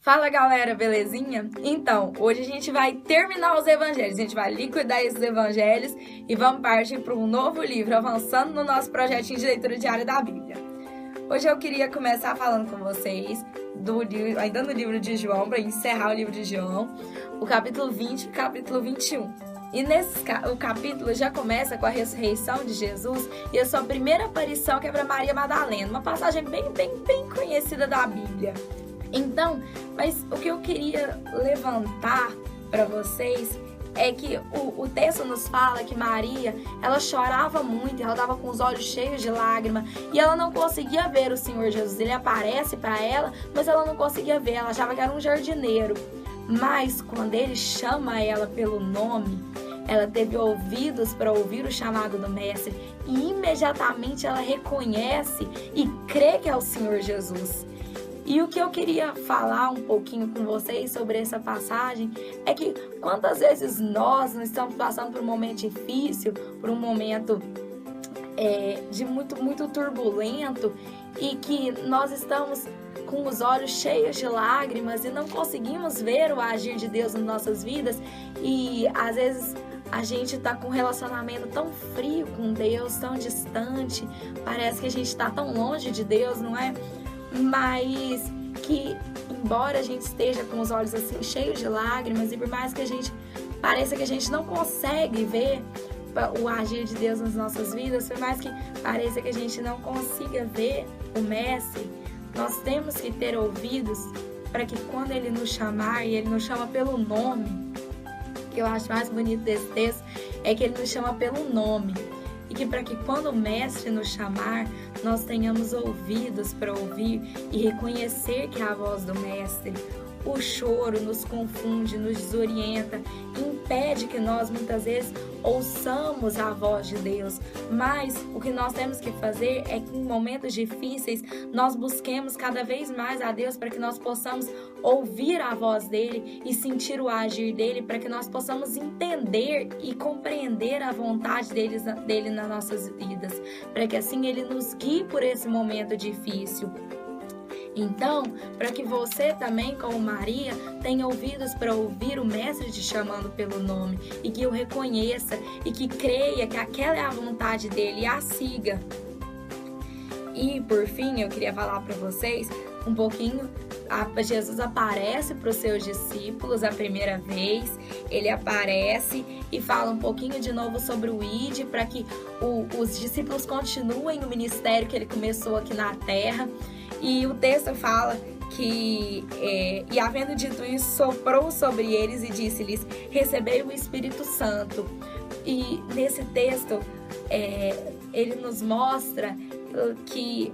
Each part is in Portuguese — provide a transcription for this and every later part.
Fala galera, belezinha? Então, hoje a gente vai terminar os evangelhos, a gente vai liquidar esses evangelhos e vamos partir para um novo livro, avançando no nosso projetinho de leitura diária da Bíblia. Hoje eu queria começar falando com vocês, ainda no livro de João, para encerrar o livro de João, o capítulo 20 e o capítulo 21. E o capítulo já começa com a ressurreição de Jesus e a sua primeira aparição, que é para Maria Madalena, uma passagem bem conhecida da Bíblia. Então, mas o que eu queria levantar para vocês é que o texto nos fala que Maria, ela chorava muito, ela estava com os olhos cheios de lágrima e ela não conseguia ver o Senhor Jesus. Ele aparece para ela, mas ela não conseguia ver, ela achava que era um jardineiro. Mas quando ele chama ela pelo nome, ela teve ouvidos para ouvir o chamado do Mestre e imediatamente ela reconhece e crê que é o Senhor Jesus. E o que eu queria falar um pouquinho com vocês sobre essa passagem é que quantas vezes nós não estamos passando por um momento difícil, por um momento de muito turbulento e que nós estamos com os olhos cheios de lágrimas e não conseguimos ver o agir de Deus nas nossas vidas e às vezes a gente está com um relacionamento tão frio com Deus, tão distante, parece que a gente está tão longe de Deus, não é? Mas que, embora a gente esteja com os olhos assim cheios de lágrimas e por mais que a gente pareça que a gente não consegue ver o agir de Deus nas nossas vidas, por mais que pareça que a gente não consiga ver o Mestre, nós temos que ter ouvidos para que quando Ele nos chamar, e Ele nos chama pelo nome, que eu acho mais bonito desse texto, é que Ele nos chama pelo nome. E que para que quando o Mestre nos chamar, nós tenhamos ouvidos para ouvir e reconhecer que é a voz do Mestre. O choro nos confunde, nos desorienta, impede que nós muitas vezes ouçamos a voz de Deus. Mas o que nós temos que fazer é que em momentos difíceis nós busquemos cada vez mais a Deus para que nós possamos ouvir a voz dele e sentir o agir dele, para que nós possamos entender e compreender a vontade dele nas nossas vidas, para que assim ele nos guie por esse momento difícil. Então, para que você também, como Maria, tenha ouvidos para ouvir o Mestre te chamando pelo nome e que o reconheça e que creia que aquela é a vontade dele e a siga. E, por fim, eu queria falar para vocês um pouquinho. Jesus aparece para os seus discípulos a primeira vez, ele aparece e fala um pouquinho de novo sobre o ID, para que os discípulos continuem o ministério que ele começou aqui na terra. E o texto fala que, e havendo dito isso, soprou sobre eles e disse-lhes: recebei o Espírito Santo. E nesse texto, ele nos mostra que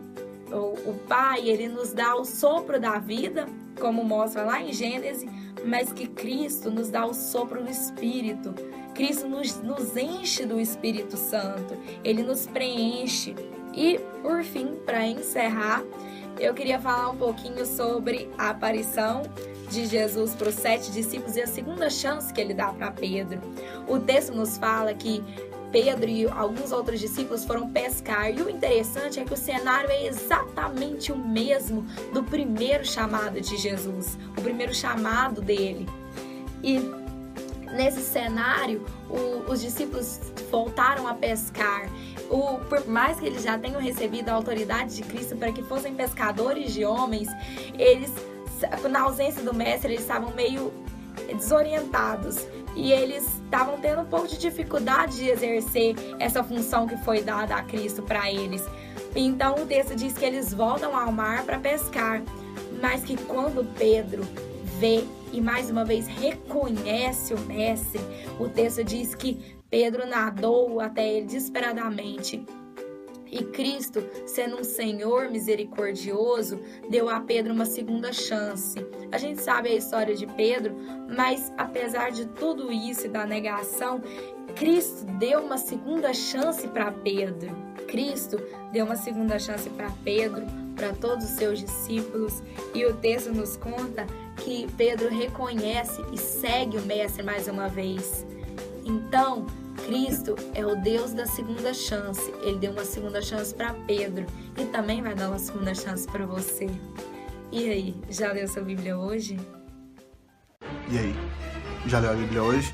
o Pai, ele nos dá o sopro da vida, como mostra lá em Gênesis, mas que Cristo nos dá o sopro do Espírito. Cristo nos enche do Espírito Santo, ele nos preenche. E, por fim, para encerrar, eu queria falar um pouquinho sobre a aparição de Jesus para os 7 discípulos e a segunda chance que ele dá para Pedro. O texto nos fala que Pedro e alguns outros discípulos foram pescar. E o interessante é que o cenário é exatamente o mesmo do primeiro chamado de Jesus, o primeiro chamado dele. E nesse cenário, os discípulos voltaram a pescar. Por mais que eles já tenham recebido a autoridade de Cristo para que fossem pescadores de homens, eles, na ausência do Mestre, eles estavam meio desorientados e eles estavam tendo um pouco de dificuldade de exercer essa função que foi dada a Cristo para eles. Então o texto diz que eles voltam ao mar para pescar, mas que quando Pedro vê e mais uma vez reconhece o Mestre, o texto diz que Pedro nadou até ele desesperadamente. E Cristo, sendo um Senhor misericordioso, deu a Pedro uma segunda chance. A gente sabe a história de Pedro, mas apesar de tudo isso e da negação, Cristo deu uma segunda chance para Pedro. Cristo deu uma segunda chance para Pedro, para todos os seus discípulos. E o texto nos conta que Pedro reconhece e segue o Mestre mais uma vez. Então, Cristo é o Deus da segunda chance. Ele deu uma segunda chance para Pedro e também vai dar uma segunda chance para você. E aí, já leu sua Bíblia hoje? E aí, já leu a Bíblia hoje?